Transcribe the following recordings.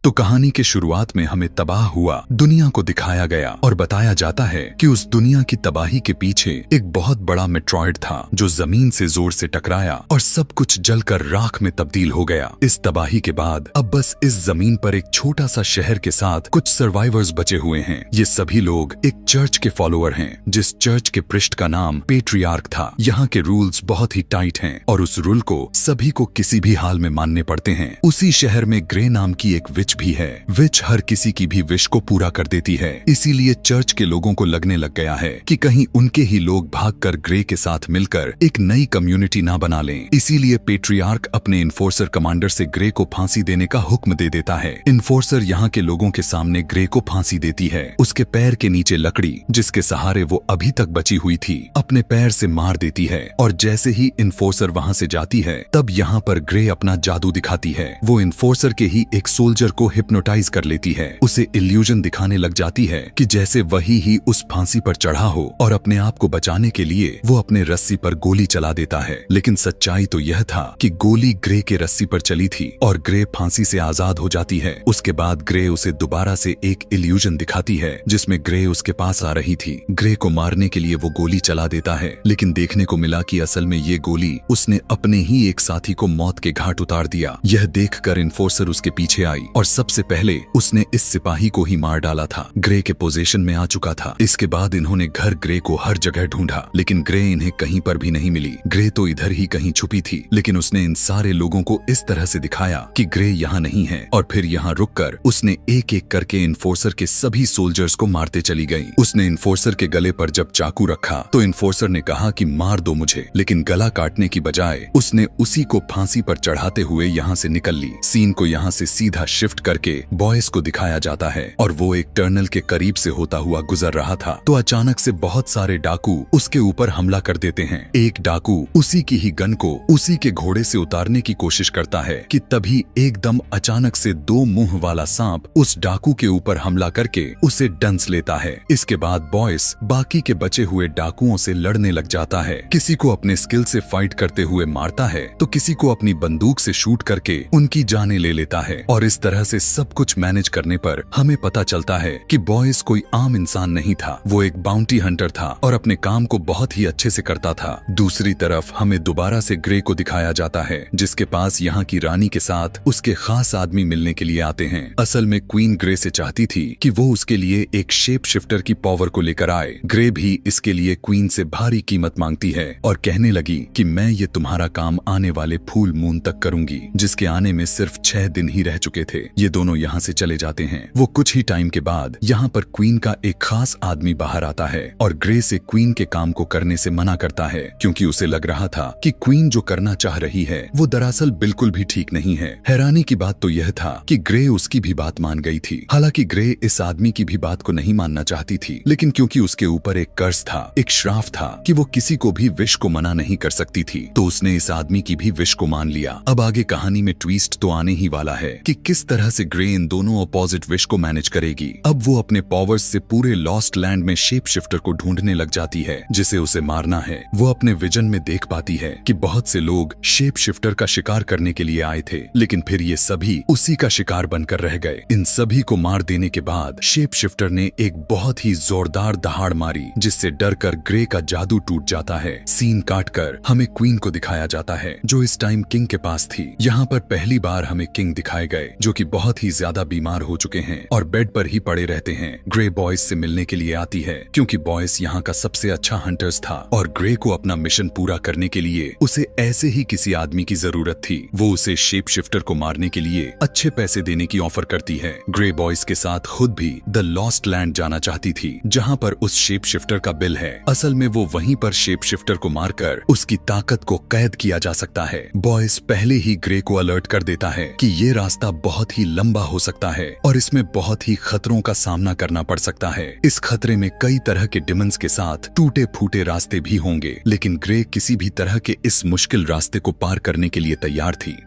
तो कहानी के शुरुआत में हमें तबाह हुआ दुनिया को दिखाया गया और बताया जाता है कि उस दुनिया की तबाही के पीछे एक बहुत बड़ा मेट्रॉइड था जो जमीन से जोर से टकराया और सब कुछ जलकर राख में तब्दील हो गया। इस तबाही के बाद अब बस इस जमीन पर एक छोटा सा शहर के साथ कुछ सर्वाइवर्स बचे हुए हैं। ये सभी लोग एक चर्च के फॉलोअर हैं, जिस चर्च के पृष्ठ का नाम पेट्रियार्क था। यहाँ के रूल्स बहुत ही टाइट हैं और उस रूल को सभी को किसी भी हाल में मानने पड़ते हैं। उसी शहर में ग्रे नाम की एक विच भी है। विच हर किसी की भी विश को पूरा कर देती है, इसीलिए चर्च के लोगों को लगने लग गया है कि कहीं उनके ही लोग भागकर ग्रे के साथ मिलकर एक नई कम्युनिटी ना बना लें। इसीलिए पेट्रियार्क अपने इन्फोर्सर कमांडर से ग्रे को फांसी देने का हुक्म दे देता है। इन्फोर्सर यहाँ के लोगों के सामने ग्रे को फांसी देती है। उसके पैर के नीचे लकड़ी जिसके सहारे वो अभी तक बची हुई थी अपने पैर से मार देती है और जैसे ही इन्फोर्सर वहाँ से जाती है तब यहाँ पर ग्रे अपना जादू दिखाती है। वो इन्फोर्सर के ही एक सोल्जर को हिप्नोटाइज कर लेती है। उसे इल्यूजन दिखाने लग जाती है कि जैसे वही ही उस फांसी पर चढ़ा हो और अपने आप को बचाने के लिए वो अपने रस्सी पर गोली चला देता है। लेकिन सच्चाई तो यह था कि गोली ग्रे के रस्सी पर चली थी और ग्रे फांसी से आजाद हो जाती है। उसके बाद ग्रे उसे दोबारा से एक इल्यूजन दिखाती है जिसमें ग्रे उसके पास आ रही थी। ग्रे को मारने के लिए वो गोली चला देता है, लेकिन देखने को मिला कि असल में ये गोली उसने अपने ही एक साथी को मौत के घाट उतार दिया। यह देखकर इन्फोर्सर उसके पीछे आई और सबसे पहले उसने इस सिपाही को ही मार डाला था। ग्रे के पोजीशन में आ चुका था। इसके बाद इन्होंने घर ग्रे को हर जगह ढूंढा, लेकिन ग्रे इन्हें कहीं पर भी नहीं मिली। ग्रे तो इधर ही कहीं छुपी थी, लेकिन उसने इन सारे लोगों को इस तरह से दिखाया कि ग्रे यहाँ नहीं है और फिर यहाँ रुककर उसने एक एक करके इन्फोर्सर के सभी सोल्जर्स को मारते चली गई। उसने इन्फोर्सर के गले पर जब चाकू रखा तो इन्फोर्सर ने कहा कि मार दो मुझे, लेकिन गला काटने की बजाय उसने उसी को फांसी पर चढ़ाते हुए यहाँ से निकल ली। सीन को यहाँ से सीधा शिफ्ट करके बॉयस को दिखाया जाता है और वो एक टर्नल के करीब से होता हुआ गुजर रहा था तो अचानक से बहुत सारे डाकू उसके ऊपर हमला कर देते हैं। एक डाकू उसी की ही गन को उसी के घोड़े से उतारने की कोशिश करता है कि तभी एकदम अचानक से दो मुंह वाला सांप उस डाकू के ऊपर हमला करके उसे डंस लेता है। इसके बाद बॉयस बाकी के बचे हुए डाकुओं से लड़ने लग जाता है। किसी को अपने स्किल से फाइट करते हुए मारता है तो किसी को अपनी बंदूक से शूट करके उनकी जानें ले लेता है। और इस तरह से सब कुछ मैनेज करने पर हमें पता चलता है कि बॉयस कोई आम इंसान नहीं था, वो एक बाउंटी हंटर था और अपने काम को बहुत ही अच्छे से करता था। दूसरी तरफ हमें दोबारा से ग्रे को दिखाया जाता है जिसके पास यहाँ की रानी के साथ उसके खास आदमी मिलने के लिए आते हैं। असल में क्वीन ग्रे से चाहती थी कि वो उसके लिए एक शेप शिफ्टर की पावर को लेकर आए। ग्रे भी इसके लिए क्वीन से भारी कीमत मांगती है और कहने लगी कि मैं ये तुम्हारा काम आने वाले फुल मून तक करूंगी, जिसके आने में सिर्फ 6 दिन ही रह चुके थे। ये दोनों यहाँ से चले जाते हैं। वो कुछ ही टाइम के बाद यहाँ पर क्वीन का एक खास आदमी बाहर आता है और ग्रे से क्वीन के काम को करने से मना करता है क्योंकि उसे लग रहा था कि क्वीन जो करना चाह रही है वो दरअसल बिल्कुल भी ठीक नहीं है। हैरानी की बात तो यह था कि ग्रे उसकी भी बात मान गई थी। हालांकि ग्रे इस आदमी की भी बात को नहीं मानना चाहती थी, लेकिन क्योंकि उसके ऊपर एक कर्ज था, एक श्राप था कि वो किसी को भी विश को मना नहीं कर सकती थी, तो उसने इस आदमी की भी विश को मान लिया। अब आगे कहानी में ट्विस्ट तो आने ही वाला है कि किस तरह से ग्रे इन दोनों अपोजिट विश को मैनेज करेगी। अब वो अपने पावर्स से पूरे लॉस्ट लैंड में शेप शिफ्टर को ढूंढने लग जाती है जिसे उसे मारना है। वो अपने विजन में देख पाती है कि बहुत से लोग शेप शिफ्टर का शिकार करने के लिए आए थे, लेकिन फिर ये सभी उसी का शिकार बनकर रह गए। इन सभी को मार देने के बाद शेप शिफ्टर ने एक बहुत ही जोरदार दहाड़ मारी जिससे डरकर ग्रे का जादू टूट जाता है। सीन काटकर हमें क्वीन को दिखाया जाता है जो इस टाइम किंग के पास थी। यहाँ पर पहली बार हमें किंग दिखाए गए जो कि बहुत ही ज्यादा बीमार हो चुके हैं और बेड पर ही पड़े रहते हैं। ग्रे बॉयस से मिलने के लिए आती है क्योंकि बॉयस यहाँ का सबसे अच्छा हंटर्स था और ग्रे को अपना मिशन पूरा करने के लिए उसे ऐसे ही किसी आदमी की जरूरत थी। वो उसे शेप शिफ्टर को मारने के लिए अच्छे पैसे देने की ऑफर करती है। ग्रे बॉयस के साथ खुद भी द लॉस्ट लैंड जाना चाहती थी जहाँ पर उस शेप शिफ्टर का बिल है। असल में वो वहीं पर शेप शिफ्टर को मारकर उसकी ताकत को कैद किया जा सकता है। बॉयस पहले ही ग्रे को अलर्ट कर देता है कि ये रास्ता बहुत ही लंबा हो सकता है और इसमें बहुत ही खतरों का सामना करना पड़ सकता है। इस खतरे में कई तरह के डिमंस के साथ टूटे फूटे रास्ते भी होंगे, लेकिन ग्रे किसी भी तरह के इस मुश्किल रास्ते को पार करने के लिए तैयार थी।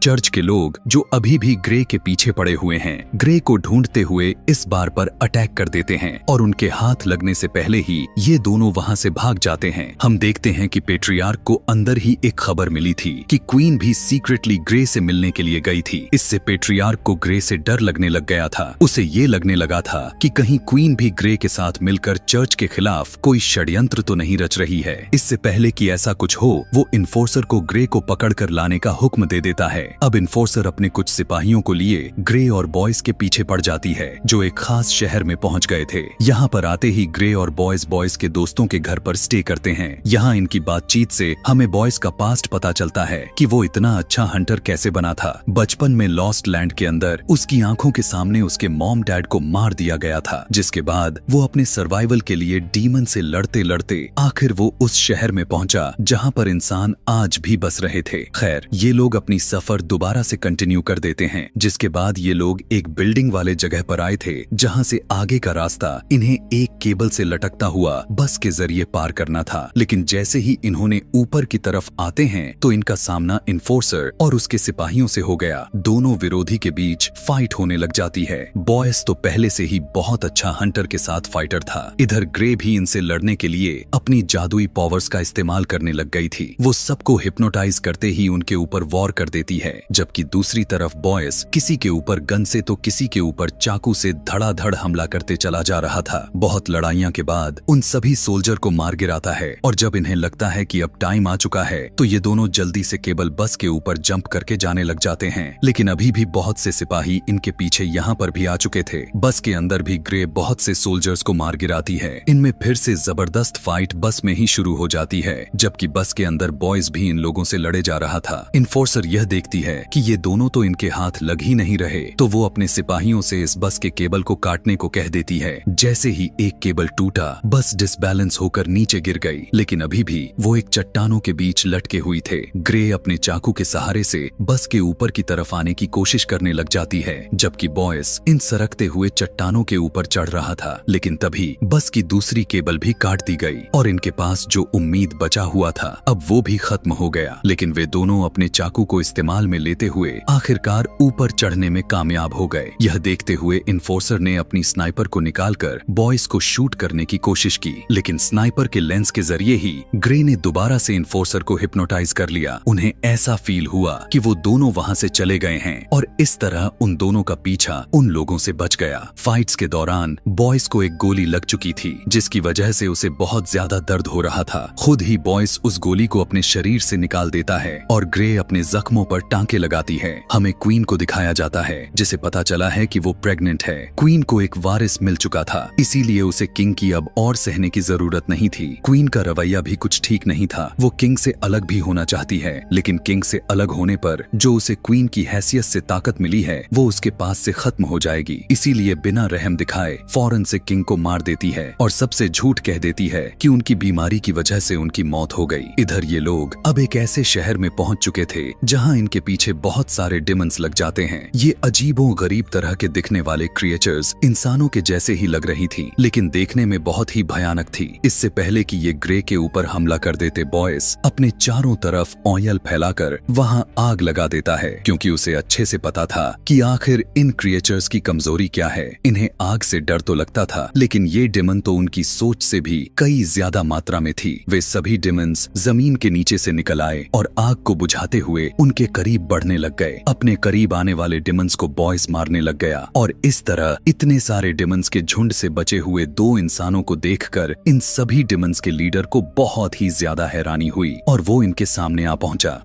चर्च के लोग जो अभी भी ग्रे के पीछे पड़े हुए हैं, ग्रे को ढूंढते हुए इस बार पर अटैक कर देते हैं और उनके हाथ लगने से पहले ही ये दोनों वहां से भाग जाते हैं। हम देखते हैं कि पेट्रियार्क को अंदर ही एक खबर मिली थी कि क्वीन भी सीक्रेटली ग्रे से मिलने के लिए गई थी। इससे पेट्रियार्क को ग्रे से डर लगने लग गया था। उसे ये लगने लगा था कि कहीं क्वीन भी ग्रे के साथ मिलकर चर्च के खिलाफ कोई षड्यंत्र तो नहीं रच रही है। इससे पहले कि ऐसा कुछ हो, वो इन्फोर्सर को ग्रे को पकड़ कर लाने का हुक्म दे देता है। अब इन्फोर्सर अपने कुछ सिपाहियों को लिए ग्रे और बॉयज के पीछे पड़ जाती है, जो एक खास शहर में पहुंच गए थे। यहाँ पर आते ही ग्रे और बॉयज के दोस्तों के घर पर स्टे करते हैं। यहाँ इनकी बातचीत से हमें बॉयज का पास्ट पता चलता है कि वो इतना अच्छा हंटर कैसे बना था। बचपन में लॉस्ट लैंड के अंदर उसकी आंखों के सामने उसके मॉम डैड को मार दिया गया था, जिसके बाद वो अपने सर्वाइवल के लिए डीमन से लड़ते लड़ते आखिर वो उस शहर में पहुंचा जहाँ पर इंसान आज भी बस रहे थे। खैर, ये लोग अपनी सफर दोबारा से कंटिन्यू कर देते हैं, जिसके बाद ये लोग एक बिल्डिंग वाले जगह पर आए थे जहाँ से आगे का रास्ता इन्हें एक केबल से लटकता हुआ बस के जरिए पार करना था। लेकिन जैसे ही इन्होंने ऊपर की तरफ आते हैं तो इनका सामना इन्फोर्सर और उसके सिपाहियों से हो गया। दोनों विरोधी के बीच फाइट होने लग जाती है। बॉयस तो पहले से ही बहुत अच्छा हंटर के साथ फाइटर था। इधर ग्रे भी इनसे लड़ने के लिए अपनी जादुई पावर्स का इस्तेमाल करने लग गई थी। वो सबको हिप्नोटाइज करते ही उनके ऊपर वॉर कर देती है, जबकि दूसरी तरफ बॉयस किसी के ऊपर गन से तो किसी के ऊपर चाकू से धड़ाधड़ हमला करते चला जा रहा था। बहुत लड़ाइयां के बाद उन सभी सोल्जर को मार गिराता है और जब इन्हें लगता है कि अब टाइम आ चुका है तो ये दोनों जल्दी से केबल बस के ऊपर जंप करके जाने लग जाते हैं। लेकिन अभी भी बहुत से सिपाही इनके पीछे यहाँ पर भी आ चुके थे। बस के अंदर भी ग्रे बहुत से सोल्जर्स को मार गिराती है। इनमें फिर से जबरदस्त फाइट बस में ही शुरू हो जाती है, जबकि बस के अंदर बॉयज भी इन लोगों से लड़े जा रहा था। इन्फोर्सर यह देखती है कि ये दोनों तो इनके हाथ लग ही नहीं रहे, तो वो अपने सिपाहियों से इस बस के केबल को काटने को कह देती है। जैसे ही एक केबल टूटा, बस डिसबैलेंस होकर नीचे गिर गई, लेकिन अभी भी वो एक चट्टानों के बीच लटके हुई थे। ग्रे अपने चाकू के सहारे से बस के ऊपर की तरफ आने की कोशिश करने लग जाती है, जबकि बॉयस इन सरकते हुए चट्टानों के ऊपर चढ़ रहा था। लेकिन तभी बस की दूसरी केबल भी काट दी गई और इनके पास जो उम्मीद बचा हुआ था अब वो भी खत्म हो गया। लेकिन वे दोनों अपने चाकू को इस्तेमाल में लेते हुए आखिरकार ऊपर चढ़ने में कामयाब हो गए। यह देखते हुए इन्फोर्सर ने अपनी स्नाइपर को निकालकर बॉयज को शूट करने की कोशिश की, लेकिन स्नाइपर के लेंस के जरिए ही ग्रे ने दोबारा से इन्फोर्सर को हिप्नोटाइज कर लिया। उन्हें ऐसा फील हुआ कि वो दोनों वहां से चले गए हैं और इस तरह उन दोनों का पीछा उन लोगों से बच गया। फाइट्स के दौरान बॉयज को एक गोली लग चुकी थी, जिसकी वजह से उसे बहुत ज्यादा दर्द हो रहा था। खुद ही बॉयज उस गोली को अपने शरीर से निकाल देता है और ग्रे अपने जख्मों पर टांके लगाती है। हमें क्वीन को दिखाया जाता है, जिसे पता चला है कि वो प्रेग्नेंट है। क्वीन को एक वारिस मिल चुका था, इसीलिए उसे किंग की अब और सहने की जरूरत नहीं थी। क्वीन का रवैया भी कुछ ठीक नहीं था। वो किंग से अलग भी होना चाहती है, लेकिन किंग से अलग होने पर जो उसे क्वीन की हैसियत से ताकत मिली है वो उसके पास से खत्म हो जाएगी। इसीलिए बिना रहम दिखाए फौरन से किंग को मार देती है और सबसे झूठ कह देती है कि उनकी बीमारी की वजह से उनकी मौत हो गई। इधर ये लोग अब एक ऐसे शहर में पहुंच चुके थे जहां इनके पीछे बहुत सारे डिमंस लग जाते हैं। ये अजीबो गरीब तरह के दिखने वाले क्रिएचर्स इंसानों के जैसे ही लग रही थी, लेकिन देखने में बहुत ही भयानक थी। इससे पहले कि ये ग्रे के ऊपर हमला कर देते, बॉयस अपने चारों तरफ ऑयल फैलाकर वहां आग लगा देता है, क्योंकि उसे अच्छे से पता था कि आखिर इन क्रिएचर्स की कमजोरी क्या है। इन्हें आग से डर तो लगता था, लेकिन ये डिमन तो उनकी सोच से भी कई ज्यादा मात्रा में थी। वे सभी डिमंस जमीन के नीचे से निकल आए और आग को बुझाते हुए उनके करीब बढ़ने लग गए। अपने करीब आने वाले डिमंस को बॉयस मारने लग गया और इस तरह इतने सारे डिमंस के झुंड से बचे हुए दो इंसानों को देखकर इन सभी डिमंस के लीडर को बहुत ही ज्यादा हैरानी हुई और वो इनके सामने आ पहुंचा।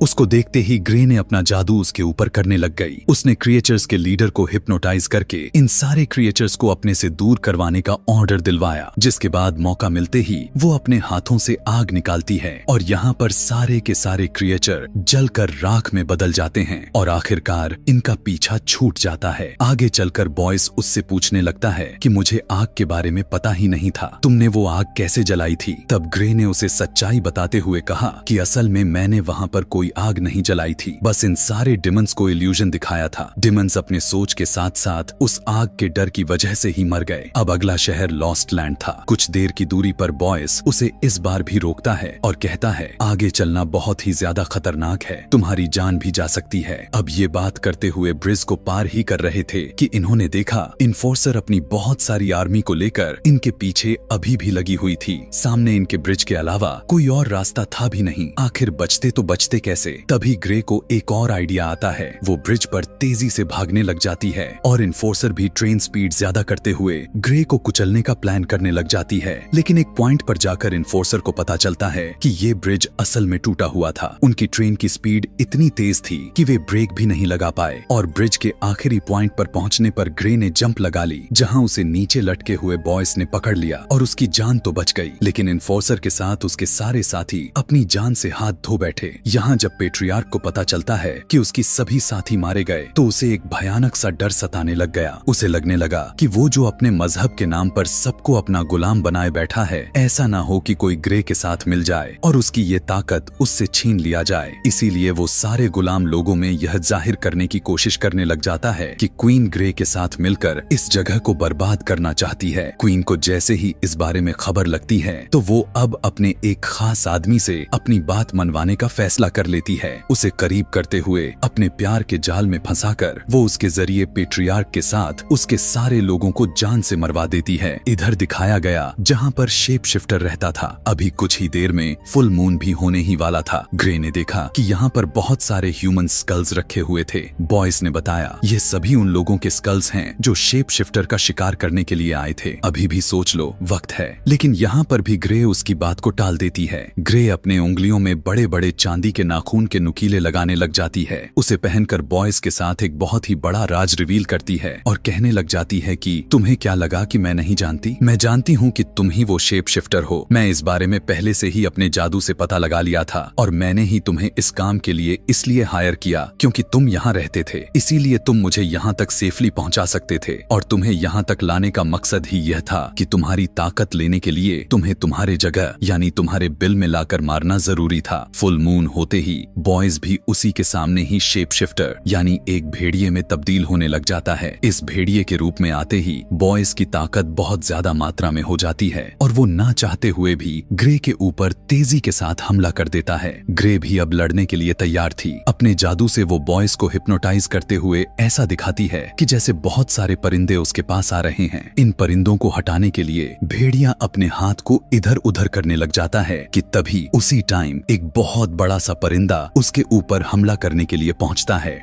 उसको देखते ही ग्रे ने अपना जादू उसके ऊपर करने लग गई। उसने क्रिएचर्स के लीडर को हिप्नोटाइज करके इन सारे क्रिएचर्स को अपने से दूर करवाने का ऑर्डर दिलवाया, जिसके बाद मौका मिलते ही वो अपने हाथों से आग निकालती है और यहाँ पर सारे के सारे क्रिएचर जलकर राख में बदल जाते हैं और आखिरकार इनका पीछा छूट जाता है। आगे चलकर बॉयस उससे पूछने लगता है कि मुझे आग के बारे में पता ही नहीं था, तुमने वो आग कैसे जलाई थी? तब ग्रे ने उसे सच्चाई बताते हुए कहा कि असल में मैंने वहाँ पर कोई आग नहीं जलाई थी, बस इन सारे डिमंस को इल्यूजन दिखाया था। डिमंस अपने सोच के साथ साथ उस आग के डर की वजह से ही मर गए। अब अगला शहर लॉस्ट लैंड था। कुछ देर की दूरी पर बॉयस उसे इस बार भी रोकता है और कहता है, आगे चलना बहुत ही ज्यादा खतरनाक है, तुम्हारी जान भी जा सकती है। अब ये बात करते हुए ब्रिज को पार ही कर रहे थे कि इन्होंने देखा इन्फोर्सर अपनी बहुत सारी आर्मी को लेकर इनके पीछे अभी भी लगी हुई थी। सामने इनके ब्रिज के अलावा कोई और रास्ता था भी नहीं। आखिर बचते तो बचते कैसे? तभी ग्रे को एक और आइडिया आता है। वो ब्रिज पर तेजी से भागने लग जाती है और इन्फोर्सर भी ट्रेन स्पीड ज्यादा करते हुए ग्रे को कुचलने का प्लान करने लग जाती है। लेकिन एक पॉइंट पर जाकर इन्फोर्सर को पता चलता है कि ये ब्रिज असल में टूटा हुआ था। उनकी ट्रेन की स्पीड इतनी तेज थी कि वे ब्रेक भी नहीं लगा पाए और ब्रिज के आखिरी पॉइंट पर पहुंचने पर ग्रे ने जंप लगा ली, जहां उसे नीचे लटके हुए बॉयस ने पकड़ लिया और उसकी जान तो बच गई, लेकिन इन्फोर्सर के साथ उसके सारे साथी अपनी जान से हाथ धो बैठे। यहाँ जब पेट्रियार्क को पता चलता है कि उसकी सभी साथी मारे गए तो उसे एक भयानक सा डर सताने लग गया। उसे लगने लगा कि वो जो अपने मजहब के नाम पर सबको अपना गुलाम बनाए बैठा है, ऐसा ना हो कि कोई ग्रे के साथ मिल जाए और उसकी ये ताकत उससे छीन लिया जाए। इसीलिए वो सारे गुलाम लोगों में यह जाहिर करने की कोशिश करने लग जाता है कि क्वीन ग्रे के साथ मिलकर इस जगह को बर्बाद करना चाहती है। क्वीन को जैसे ही इस बारे में खबर लगती है तो वो अब अपने एक खास आदमी से अपनी बात मनवाने का फैसला कर लेती है। उसे करीब करते हुए अपने प्यार के जाल में फंसाकर वो उसके जरिए पेट्रियार्क के साथ उसके सारे लोगों को जान से मरवा देती है। इधर दिखाया गया जहाँ पर शेप शिफ्टर रहता था। अभी कुछ ही देर में फुल मून भी होने ही वाला था। ग्रे ने देखा कि यहाँ पर बहुत सारे ह्यूमन स्कल्स रखे हुए थे। बॉयस ने बताया ये सभी उन लोगों के स्कल्स हैं जो शेप शिफ्टर का शिकार करने के लिए आए थे। अभी भी सोच लो, वक्त है। लेकिन यहाँ पर भी ग्रे उसकी बात को टाल देती है। ग्रे अपने उंगलियों में बड़े बड़े चांदी के नाखून के नुकीले लगाने लग जाती है। उसे पहनकर बॉयस के साथ एक बहुत ही बड़ा राज रिवील करती है और कहने लग जाती है कि तुम्हें क्या लगा कि मैं नहीं जानती? मैं जानती हूँ कि तुम ही वो शेप शिफ्टर हो। मैं इस बारे में पहले से ही अपने जादू से पता लगा लिया था और मैंने ही तुम्हें इस काम के लिए इसलिए हायर किया क्योंकि तुम यहाँ रहते थे, इसीलिए तुम मुझे यहाँ तक सेफली पहुँचा सकते थे और तुम्हें यहाँ तक लाने का मकसद ही यह था कि तुम्हारी ताकत लेने के लिए तुम्हें तुम्हारे जगह यानी तुम्हारे बिल में लाकर मारना जरूरी था। फुल मून होते ही बॉयज भी उसी के सामने ही शेप शिफ्टर यानी एक भेड़िए में तब्दील होने लग जाता है। इस भेड़िए के रूप में आते ही बॉयज की ताकत बहुत ज्यादा मात्रा में हो जाती है और वो ना चाहते हुए भी ग्रे के ऊपर तेजी के साथ हमला कर देता है। ग्रे भी अब लड़ने के लिए तैयार थी। अपने जादू से वो बॉयज को हिप्नोटाइज करते हुए ऐसा दिखाती है कि जैसे बहुत सारे परिंदे उसके पास आ रहे हैं। इन परिंदों को हटाने के लिए भेड़िया अपने हाथ को इधर उधर करने लग जाता है कि तभी उसी टाइम एक बहुत बड़ा सा परिंदा उसके ऊपर हमला करने के लिए पहुंचता है।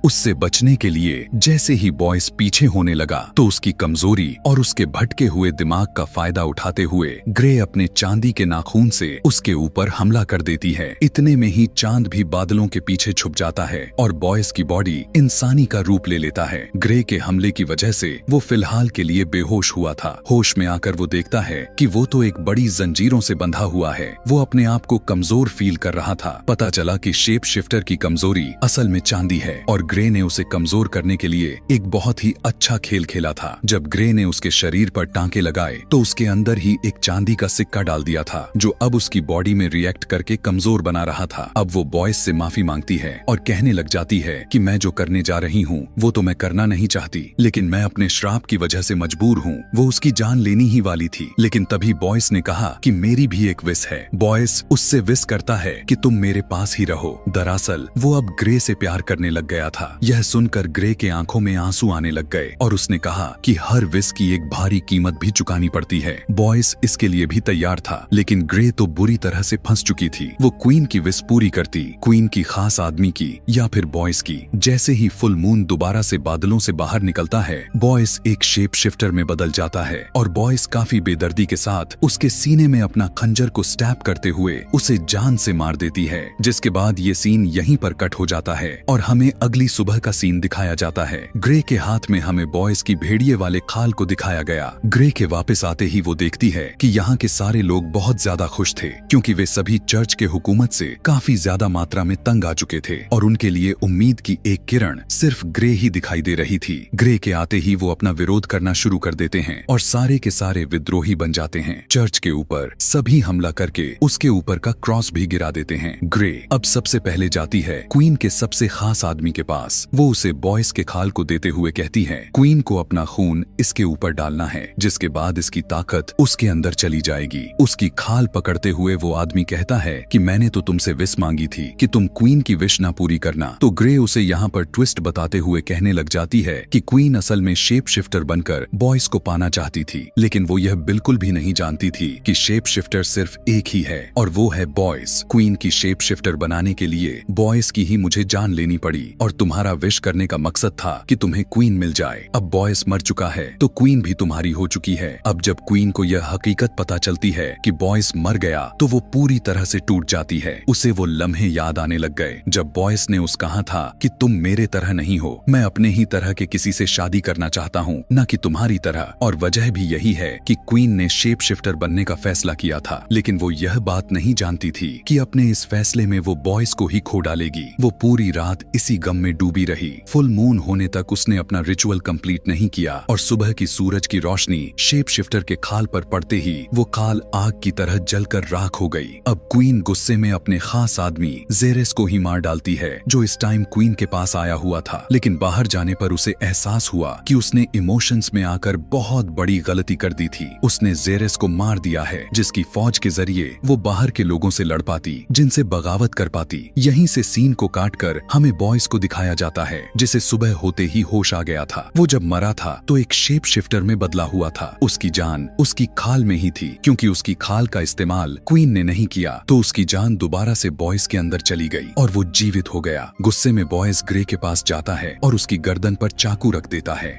उससे बचने के लिए जैसे ही बॉयस पीछे होने लगा तो उसकी कमजोरी और उसके भटके हुए दिमाग का फायदा उठाते हुए ग्रे अपने चांदी के नाखून से उसके ऊपर हमला कर देती है। इतने में ही चांद भी बादलों के पीछे छुप जाता है और बॉयस की बॉडी इंसानी का रूप ले लेता है। ग्रे के हमले की वजह से वो फिलहाल के लिए बेहोश हुआ था। होश में आकर वो देखता है कि वो तो एक बड़ी जंजीरों से बंधा हुआ है। वो अपने आप को कमजोर फील कर रहा था। पता चला कि शेप शिफ्टर की कमजोरी असल में चांदी है और ग्रे ने उसे कमजोर करने के लिए एक बहुत ही अच्छा खेल खेला था। जब ग्रे ने उसके शरीर पर टांके लगाए तो उसके अंदर ही एक चांदी का सिक्का डाल दिया था जो अब उसकी बॉडी में रिएक्ट करके कमजोर बना रहा था। अब वो बॉयस से माफी मांगती है और कहने लग जाती है कि मैं जो करने जा रही हूँ वो तो मैं करना नहीं चाहती, लेकिन मैं अपने श्राप की वजह से मजबूर हूँ। वो उसकी जान लेनी ही वाली थी, लेकिन तभी बॉयस ने कहा कि मेरी भी एक विश है। बॉयस उससे विश करता है कि तुम मेरे पास ही रहो। दरअसल वो अब ग्रे से प्यार करने लग गया था। यह सुनकर ग्रे के आंखों में आंसू आने लग गए और उसने कहा कि हर विश की एक भारी कीमत भी चुकानी पड़ती है। बॉयस इसके लिए भी तैयार था, लेकिन ग्रे तो बुरी तरह से फंस चुकी थी। वो क्वीन की विश पूरी करती, क्वीन की खास आदमी की या फिर बॉयस की। जैसे ही फुल मून दोबारा से बादलों से बाहर निकलता है, बॉयस एक शेप शिफ्टर में बदल जाता है और बॉयस काफी बेदर्दी के साथ उसके सीने में अपना खंजर को स्टैब करते हुए उसे जान से मार देती है। जिसके बाद ये सीन यहीं पर कट हो जाता है और हमें अगली सुबह का सीन दिखाया जाता है। ग्रे के हाथ में हमें बॉयज की भेड़िए वाले खाल को दिखाया गया। ग्रे के वापस आते ही वो देखती है कि यहाँ के सारे लोग बहुत ज्यादा खुश थे, क्योंकि वे सभी चर्च के हुकूमत से काफी ज्यादा मात्रा में तंग आ चुके थे और उनके लिए उम्मीद की एक किरण सिर्फ ग्रे ही दिखाई दे रही थी। ग्रे के आते ही वो अपना विरोध करना शुरू कर देते हैं और सारे के सारे विद्रोही बन जाते हैं। चर्च के ऊपर सभी हमला करके उसके ऊपर का क्रॉस भी गिरा देते हैं। ग्रे अब सबसे पहले जाती है क्वीन के सबसे खास आदमी के पास। वो उसे बॉयज के खाल को देते हुए कहती है क्वीन को अपना खून इसके ऊपर डालना है, जिसके बाद इसकी ताकत उसके अंदर चली जाएगी। उसकी खाल पकड़ते हुए वो आदमी कहता है कि मैंने तो तुमसे विश मांगी थी कि तुम क्वीन की विश ना पूरी करना। तो ग्रे उसे यहाँ पर ट्विस्ट बताते हुए कहने लग जाती है कि क्वीन असल में शेप शिफ्टर बनकर बॉयज को पाना चाहती थी, लेकिन वो यह बिल्कुल भी नहीं जानती थी कि शेप शिफ्टर सिर्फ एक ही है और वो है बॉयज। क्वीन की शेप शिफ्टर बनाने के लिए बॉयज की ही मुझे जान लेनी पड़ी और तुम्हारा विश करने का मकसद था कि तुम्हें क्वीन मिल जाए। अब बॉयज मर चुका है तो क्वीन भी तुम्हारी हो चुकी है। अब जब क्वीन को यह हकीकत पता चलती है कि बॉयज मर गया तो वो पूरी तरह से टूट जाती है। उसे वो लम्हे याद आने लग गए जब बॉयज ने उस कहा था कि तुम मेरे तरह नहीं हो, मैं अपने ही तरह के किसी से शादी करना चाहता हूँ, न कि तुम्हारी तरह। और वजह भी यही है कि क्वीन ने शेप शिफ्टर बनने का फैसला किया था, लेकिन वो यह बात नहीं जानती थी कि अपने इस फैसले में वो बॉयज को ही खो डालेगी। वो पूरी रात इसी गम में डूबी रही। फुल मून होने तक उसने अपना रिचुअल कंप्लीट नहीं किया और सुबह की सूरज की रोशनी शेप शिफ्टर के खाल पर पड़ते ही वो खाल आग की तरह जलकर राख हो गई। अब क्वीन गुस्से में अपने खास आदमी जेरेस को ही मार डालती है, जो इस टाइम क्वीन के पास आया हुआ था। लेकिन बाहर जाने पर उसे एहसास हुआ कि उसने इमोशंस में आकर बहुत बड़ी गलती कर दी थी। उसने जेरेस को मार दिया है, जिसकी फौज के जरिए वो बाहर के लोगों से लड़ पाती, जिनसे बगावत कर पाती। यहीं से सीन को काटकर हमें बॉयज को दिखाया जाता है, जिसे सुबह होते ही होश आ गया था। वो जब मरा था तो एक शेप शिफ्टर में बदला हुआ था। उसकी जान उसकी खाल में ही थी, क्योंकि उसकी खाल का इस्तेमाल क्वीन ने नहीं किया तो उसकी जान दोबारा से बॉयज के अंदर चली गई और वो जीवित हो गया। गुस्से में बॉयज ग्रे के पास जाता है और उसकी गर्दन पर चाकू रख देता है।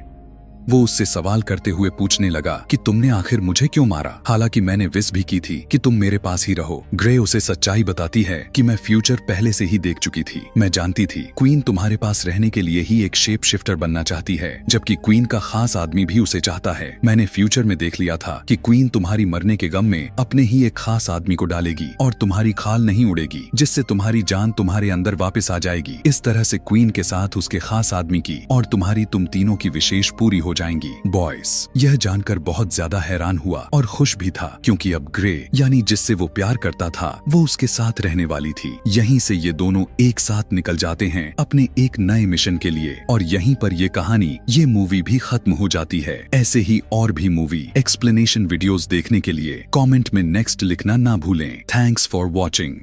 वो उससे सवाल करते हुए पूछने लगा कि तुमने आखिर मुझे क्यों मारा, हालांकि मैंने विश भी की थी कि तुम मेरे पास ही रहो। ग्रे उसे सच्चाई बताती है कि मैं फ्यूचर पहले से ही देख चुकी थी। मैं जानती थी क्वीन तुम्हारे पास रहने के लिए ही एक शेप शिफ्टर बनना चाहती है, जबकि क्वीन का खास आदमी भी उसे चाहता है। मैंने फ्यूचर में देख लिया था कि क्वीन तुम्हारी मरने के गम में अपने ही एक खास आदमी को डालेगी और तुम्हारी खाल नहीं उड़ेगी, जिससे तुम्हारी जान तुम्हारे अंदर वापस आ जाएगी। इस तरह से क्वीन के साथ उसके खास आदमी की और तुम्हारी तुम तीनों की विशेष पूरी हो जाएंगी। बॉयज यह जानकर बहुत ज्यादा हैरान हुआ और खुश भी था, क्योंकि अब ग्रे यानी जिससे वो प्यार करता था वो उसके साथ रहने वाली थी। यहीं से ये दोनों एक साथ निकल जाते हैं अपने एक नए मिशन के लिए और यहीं पर ये कहानी, ये मूवी भी खत्म हो जाती है। ऐसे ही और भी मूवी एक्सप्लेनेशन वीडियोस देखने के लिए कमेंट में नेक्स्ट लिखना ना भूलें। Thanks for watching.